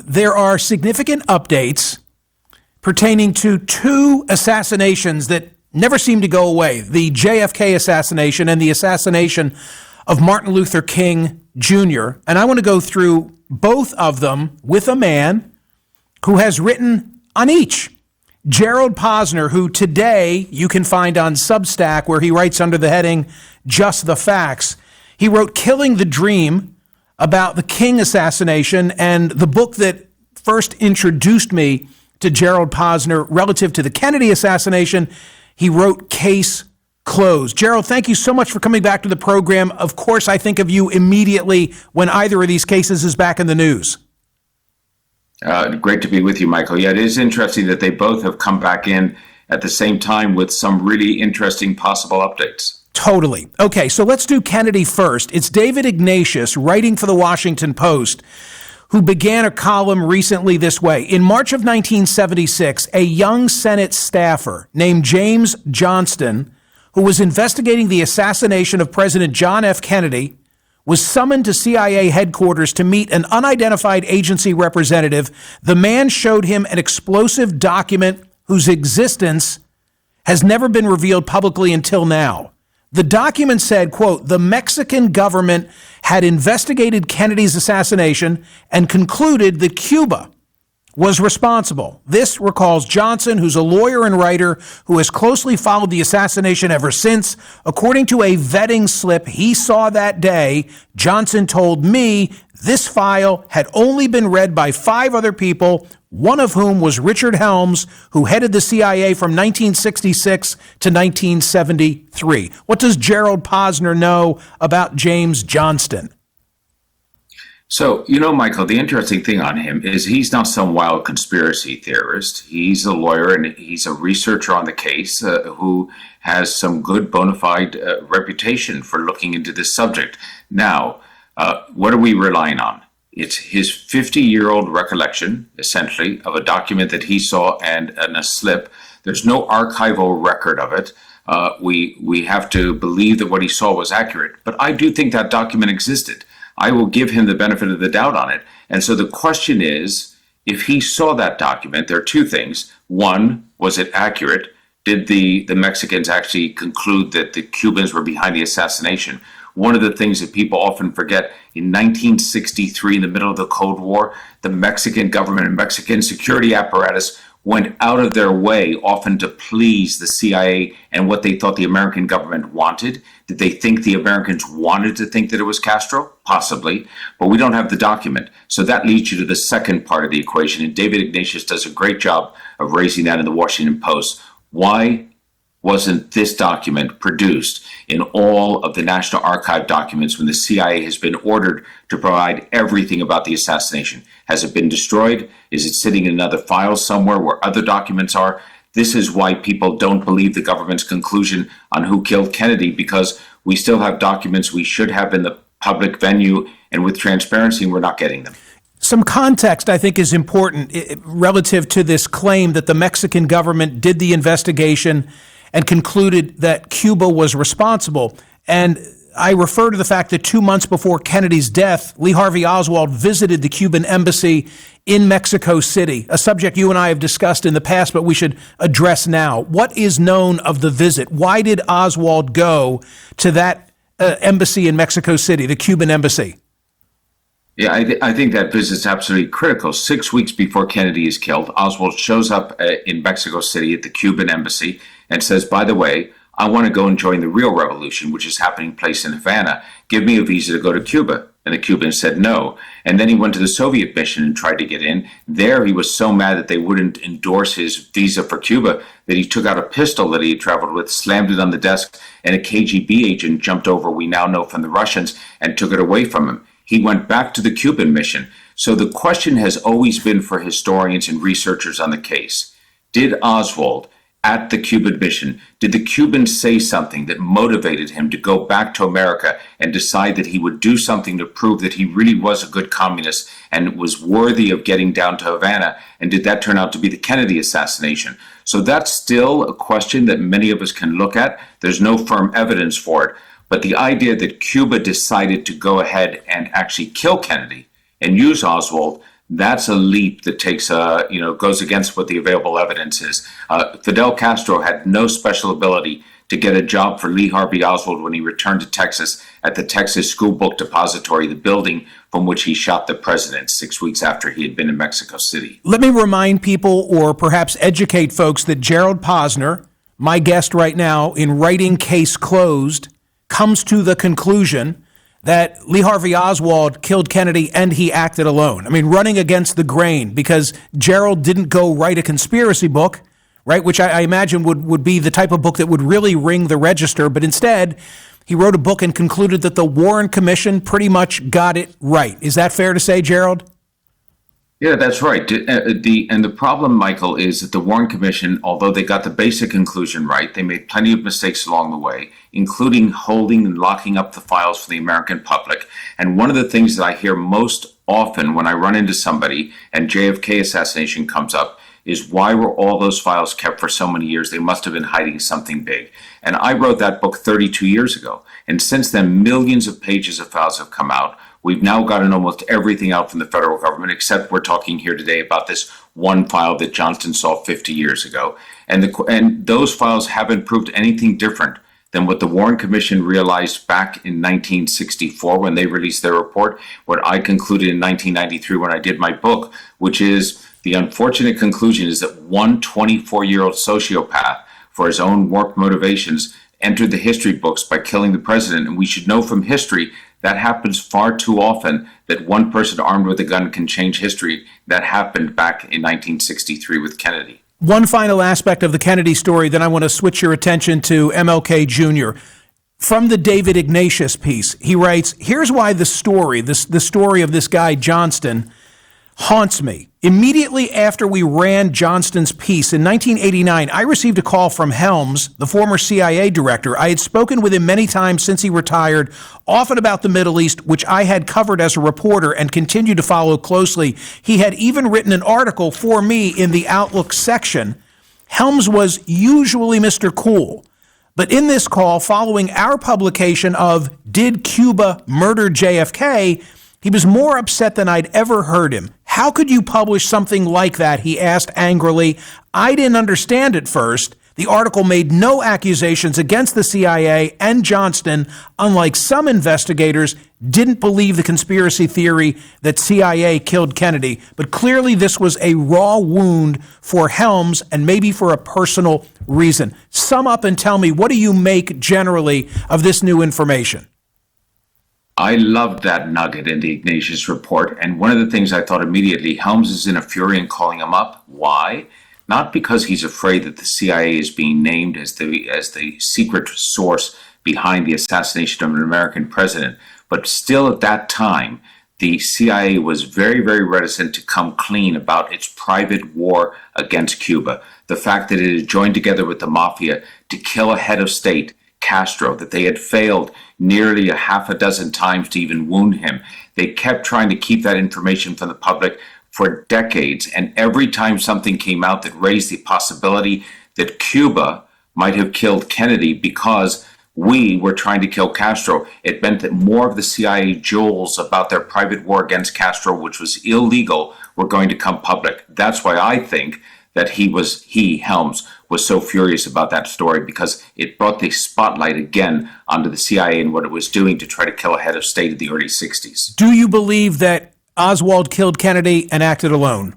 there are significant updates pertaining to two assassinations that never seem to go away, the JFK assassination and the assassination of Martin Luther King Jr. And I want to go through both of them with a man who has written on each. Gerald Posner, who today you can find on Substack, where he writes under the heading, Just the Facts. He wrote Killing the Dream about the King assassination, and the book that first introduced me to Gerald Posner relative to the Kennedy assassination, he wrote Case Closed. Gerald, thank you so much for coming back to the program. Of course, I think of you immediately when either of these cases is back in the news. Great to be with you, Michael. Yeah, it is interesting that they both have come back in at the same time with some really interesting possible updates. Totally. Okay, so let's do Kennedy first. It's David Ignatius, writing for the Washington Post, who began a column recently this way. In March of 1976, a young Senate staffer named James Johnston, who was investigating the assassination of President John F. Kennedy, was summoned to CIA headquarters to meet an unidentified agency representative. The man showed him an explosive document whose existence has never been revealed publicly until now. The document said, quote, the Mexican government had investigated Kennedy's assassination and concluded that Cuba was responsible. This recalls Johnson, who's a lawyer and writer who has closely followed the assassination ever since. According to a vetting slip he saw that day, Johnson told me this file had only been read by 5 other people, one of whom was Richard Helms, who headed the CIA from 1966 to 1973. What does Gerald Posner know about James Johnston? So, Michael, the interesting thing on him is he's not some wild conspiracy theorist. He's a lawyer and he's a researcher on the case who has some good bona fide reputation for looking into this subject. Now, what are we relying on? It's his 50-year-old recollection, essentially, of a document that he saw and a slip. There's no archival record of it. We have to believe that what he saw was accurate. But I do think that document existed. I will give him the benefit of the doubt on it. And so the question is, if he saw that document, there are two things. One, was it accurate? Did the Mexicans actually conclude that the Cubans were behind the assassination? One of the things that people often forget, in 1963, in the middle of the Cold War, the Mexican government and Mexican security apparatus went out of their way often to please the CIA and what they thought the American government wanted. Did they think the Americans wanted to think that it was Castro? Possibly, but we don't have the document. So that leads you to the second part of the equation, and David Ignatius does a great job of raising that in the Washington Post. Why wasn't this document produced in all of the National Archive documents when the CIA has been ordered to provide everything about the assassination? Has it been destroyed? Is it sitting in another file somewhere where other documents are? This is why people don't believe the government's conclusion on who killed Kennedy, because we still have documents we should have in the public venue, and with transparency, we're not getting them. Some context, I think, is important relative to this claim that the Mexican government did the investigation and concluded that Cuba was responsible. And I refer to the fact that 2 months before Kennedy's death, Lee Harvey Oswald visited the Cuban embassy in Mexico City, a subject you and I have discussed in the past, but we should address now. What is known of the visit? Why did Oswald go to that embassy in Mexico City, the Cuban embassy? Yeah, I think that visit's absolutely critical. 6 weeks before Kennedy is killed, Oswald shows up in Mexico City at the Cuban embassy and says, by the way, I want to go and join the real revolution, which is happening place in Havana. Give me a visa to go to Cuba. And the Cubans said no. And then he went to the Soviet mission and tried to get in. There he was so mad that they wouldn't endorse his visa for Cuba that he took out a pistol that he had traveled with, slammed it on the desk, and a KGB agent jumped over, we now know from the Russians, and took it away from him. He went back to the Cuban mission. So the question has always been for historians and researchers on the case, did Oswald, at the Cuban mission, did the Cubans say something that motivated him to go back to America and decide that he would do something to prove that he really was a good communist and was worthy of getting down to Havana? And did that turn out to be the Kennedy assassination? So that's still a question that many of us can look at. There's no firm evidence for it. But the idea that Cuba decided to go ahead and actually kill Kennedy and use Oswald, that's a leap that takes, goes against what the available evidence is. Fidel Castro had no special ability to get a job for Lee Harvey Oswald when he returned to Texas at the Texas School Book Depository, the building from which he shot the president 6 weeks after he had been in Mexico City. Let me remind people, or perhaps educate folks, that Gerald Posner, my guest right now in writing Case Closed, comes to the conclusion that Lee Harvey Oswald killed Kennedy and he acted alone. I mean, running against the grain, because Gerald didn't go write a conspiracy book, right, which I imagine would be the type of book that would really ring the register, but instead he wrote a book and concluded that the Warren Commission pretty much got it right. Is that fair to say, Gerald? Yeah, that's right. The problem, Michael, is that the Warren Commission, although they got the basic conclusion right, they made plenty of mistakes along the way, including holding and locking up the files for the American public. And one of the things that I hear most often when I run into somebody and JFK assassination comes up is, why were all those files kept for so many years? They must have been hiding something big. And I wrote that book 32 years ago. And since then, millions of pages of files have come out. We've now gotten almost everything out from the federal government, except we're talking here today about this one file that Johnston saw 50 years ago. And those files haven't proved anything different than what the Warren Commission realized back in 1964 when they released their report, what I concluded in 1993 when I did my book, which is the unfortunate conclusion is that one 24-year-old sociopath, for his own warped motivations, entered the history books by killing the president. And we should know from history that happens far too often, that one person armed with a gun can change history. That happened back in 1963 with Kennedy. One final aspect of the Kennedy story, then I want to switch your attention to MLK Jr. From the David Ignatius piece, he writes, here's why the story of this guy Johnston haunts me. Immediately after we ran Johnston's piece in 1989, I received a call from Helms, the former CIA director. I had spoken with him many times since he retired, often about the Middle East, which I had covered as a reporter and continued to follow closely. He had even written an article for me in the Outlook section. Helms was usually Mr. Cool. But in this call, following our publication of Did Cuba Murder JFK?, he was more upset than I'd ever heard him. How could you publish something like that? He asked angrily. I didn't understand at first. The article made no accusations against the CIA, and Johnston, unlike some investigators, didn't believe the conspiracy theory that CIA killed Kennedy. But clearly this was a raw wound for Helms, and maybe for a personal reason. Sum up and tell me, what do you make generally of this new information? I loved that nugget in the Ignatius report, and one of the things I thought immediately, Helms is in a fury and calling him up. Why? Not because he's afraid that the CIA is being named as the secret source behind the assassination of an American president, but still at that time, the CIA was very, very reticent to come clean about its private war against Cuba. The fact that it had joined together with the mafia to kill a head of state, Castro, that they had failed nearly a half a dozen times to even wound him. They kept trying to keep that information from the public for decades, and every time something came out that raised the possibility that Cuba might have killed Kennedy because we were trying to kill Castro, it meant that more of the CIA jewels about their private war against Castro, which was illegal, were going to come public. That's why I think that Helms, was so furious about that story, because it brought the spotlight again onto the CIA and what it was doing to try to kill a head of state in the early 60s. Do you believe that Oswald killed Kennedy and acted alone?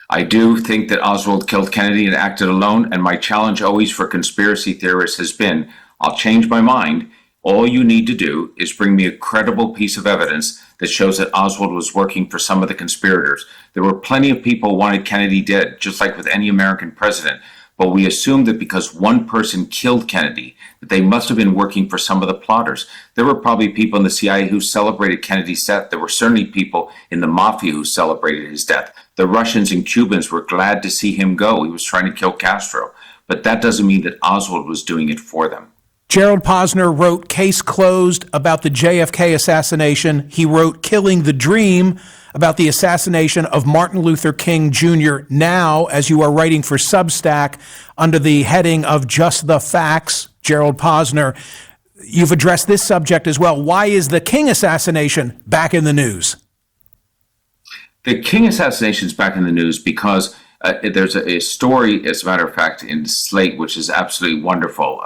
I do think that Oswald killed Kennedy and acted alone, and my challenge always for conspiracy theorists has been, I'll change my mind. All you need to do is bring me a credible piece of evidence that shows that Oswald was working for some of the conspirators. There were plenty of people who wanted Kennedy dead, just like with any American president. But we assumed that because one person killed Kennedy, that they must have been working for some of the plotters. There were probably people in the CIA who celebrated Kennedy's death. There were certainly people in the mafia who celebrated his death. The Russians and Cubans were glad to see him go. He was trying to kill Castro. But that doesn't mean that Oswald was doing it for them. Gerald Posner wrote Case Closed about the JFK assassination. He wrote Killing the Dream about the assassination of Martin Luther King Jr. Now, as you are writing for Substack under the heading of Just the Facts, Gerald Posner, you've addressed this subject as well. Why is the King assassination back in the news? The King assassination is back in the news because there's a story, as a matter of fact, in Slate, which is absolutely wonderful,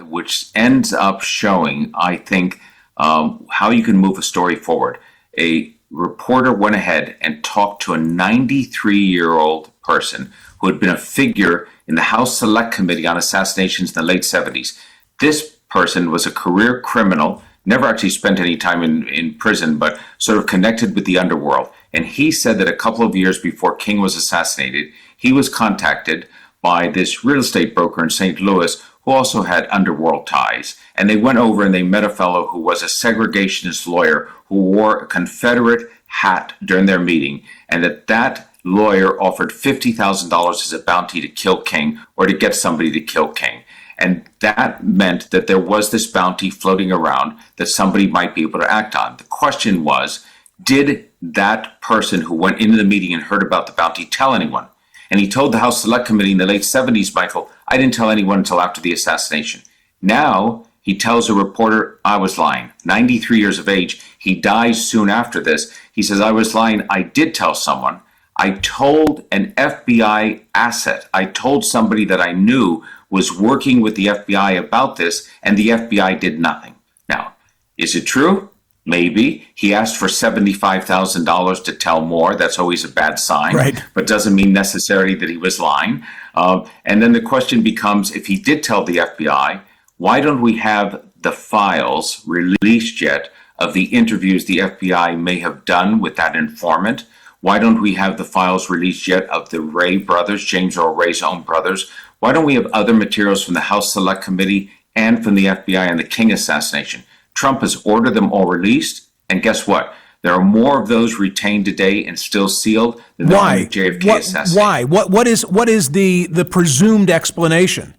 which ends up showing, I think, how you can move a story forward. A reporter went ahead and talked to a 93-year-old person who had been a figure in the House Select Committee on Assassinations in the late 70s. This person was a career criminal, never actually spent any time in prison, but sort of connected with the underworld. And he said that a couple of years before King was assassinated, he was contacted by this real estate broker in St. Louis who also had underworld ties. And they went over and they met a fellow who was a segregationist lawyer who wore a Confederate hat during their meeting, and that lawyer offered $50,000 as a bounty to kill King or to get somebody to kill King. And that meant that there was this bounty floating around that somebody might be able to act on. The question was, did that person who went into the meeting and heard about the bounty tell anyone? And he told the House Select Committee in the late 70s, Michael, I didn't tell anyone until after the assassination. Now he tells a reporter, I was lying. 93 years of age. He dies soon after this. He says, I was lying. I did tell someone. I told an FBI asset. I told somebody that I knew was working with the FBI about this, and the FBI did nothing. Now, is it true? Maybe. He asked for $75,000 to tell more. That's always a bad sign, right, but doesn't mean necessarily that he was lying. And then the question becomes, if he did tell the FBI, why don't we have the files released yet of the interviews the FBI may have done with that informant? Why don't we have the files released yet of the Ray brothers, James Earl Ray's own brothers? Why don't we have other materials from the House Select Committee and from the FBI on the King assassination? Trump has ordered them all released, and guess what? There are more of those retained today and still sealed than there are in the JFK assassination. Why? What is the presumed explanation?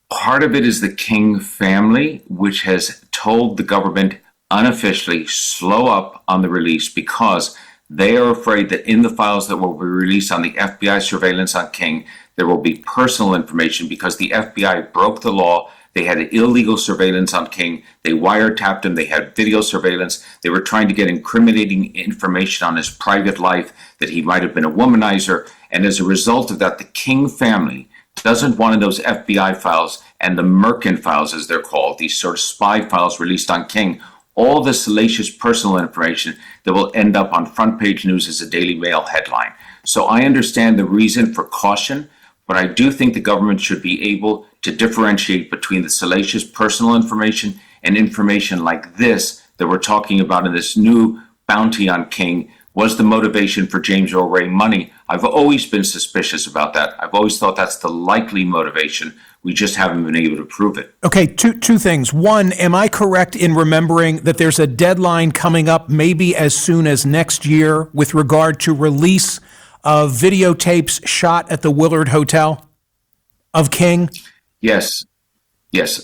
Part of it is the King family, which has told the government unofficially, slow up on the release because they are afraid that in the files that will be released on the FBI surveillance on King, there will be personal information because the FBI broke the law. They had illegal surveillance on King. They wiretapped him. They had video surveillance. They were trying to get incriminating information on his private life, that he might have been a womanizer. And as a result of that, the King family doesn't want those FBI files and the Merkin files, as they're called, these sort of spy files released on King, all the salacious personal information that will end up on front page news as a Daily Mail headline. So I understand the reason for caution, but I do think the government should be able to differentiate between the salacious personal information and information like this that we're talking about in this new bounty on King. Was the motivation for James Earl Ray money? I've always been suspicious about that. I've always thought that's the likely motivation. We just haven't been able to prove it. Okay, two things. One, am I correct in remembering that there's a deadline coming up maybe as soon as next year with regard to release of videotapes shot at the Willard Hotel of King? Yes.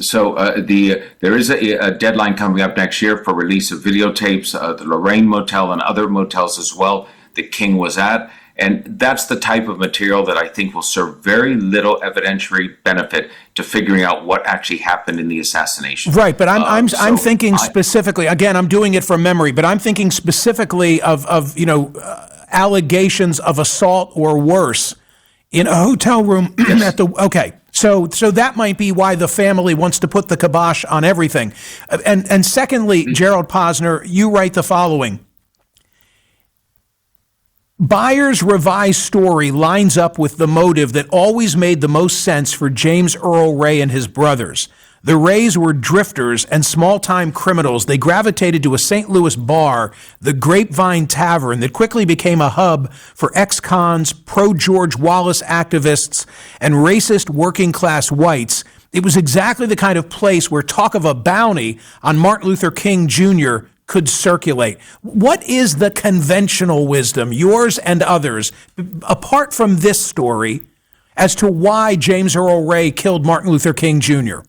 So there is a deadline coming up next year for release of videotapes, the Lorraine Motel and other motels as well that King was at. And that's the type of material that I think will serve very little evidentiary benefit to figuring out what actually happened in the assassination. Right, but I'm thinking specifically. Again, I'm doing it from memory, but I'm thinking specifically of allegations of assault or worse in a hotel room at the. Okay, so that might be why the family wants to put the kibosh on everything. And secondly, Gerald Posner, you write the following. Byers' revised story lines up with the motive that always made the most sense for James Earl Ray and his brothers. The Rays were drifters and small-time criminals. They gravitated to a St. Louis bar, the Grapevine Tavern, that quickly became a hub for ex-cons, pro-George Wallace activists, and racist working-class whites. It was exactly the kind of place where talk of a bounty on Martin Luther King Jr. could circulate. What is the conventional wisdom, yours and others, apart from this story, as to why James Earl Ray killed Martin Luther King Jr.?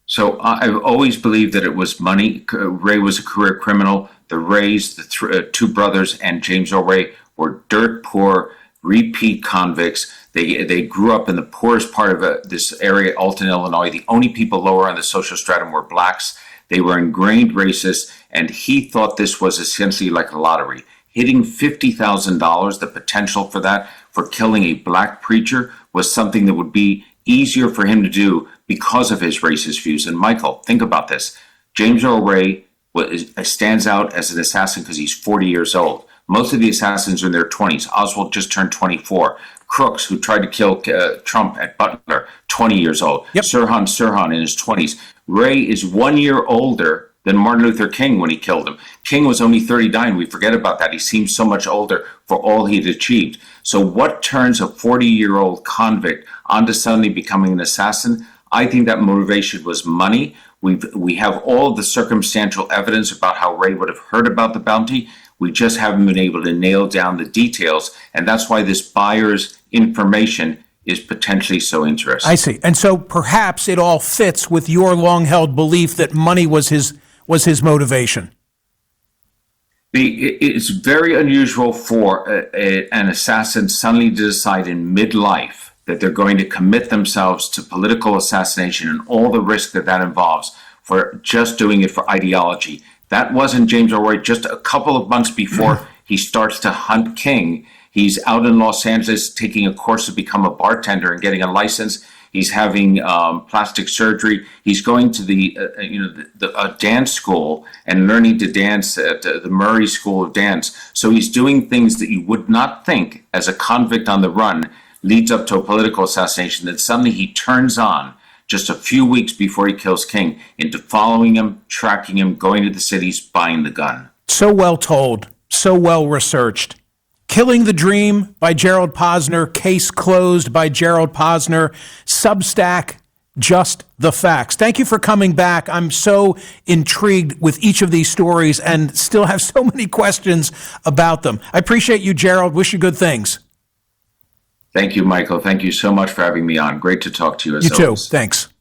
So I've always believed that it was money. Ray was a career criminal. The Rays, the two brothers, and James Earl Ray were dirt poor, repeat convicts. They grew up in the poorest part of this area, Alton, Illinois. The only people lower on the social stratum were blacks. They were ingrained racists, and he thought this was essentially like a lottery. hitting $50,000, the potential for that, for killing a black preacher, was something that would be easier for him to do because of his racist views. And Michael, think about this. James Earl Ray stands out as an assassin because he's 40 years old. Most of the assassins are in their 20s. Oswald just turned 24. Crooks, who tried to kill Trump at Butler, 20 years old. Yep. Sirhan in his 20s. Ray is 1 year older than Martin Luther King when he killed him. King was only 39. We forget about that. He seems so much older for all he'd achieved. So what turns a 40-year-old convict onto suddenly becoming an assassin? I think that motivation was money. We have all of the circumstantial evidence about how Ray would have heard about the bounty. We just haven't been able to nail down the details. And that's why this buyer's information is potentially so interesting. I see. And so perhaps it all fits with your long-held belief that money was his motivation. It's very unusual for an assassin suddenly to decide in midlife that they're going to commit themselves to political assassination and all the risk that involves for just doing it for ideology. That wasn't James Earl Ray. Just a couple of months before he starts to hunt King, he's out in Los Angeles taking a course to become a bartender and getting a license. He's having plastic surgery. He's going to the dance school and learning to dance at the Murray School of Dance. So he's doing things that you would not think as a convict on the run leads up to a political assassination, that suddenly he turns on just a few weeks before he kills King into following him, tracking him, going to the cities, buying the gun. So well told, so well researched. Killing the Dream by Gerald Posner, Case Closed by Gerald Posner, Substack, Just the Facts. Thank you for coming back. I'm so intrigued with each of these stories and still have so many questions about them. I appreciate you, Gerald. Wish you good things. Thank you, Michael. Thank you so much for having me on. Great to talk to you as always. You too. Thanks.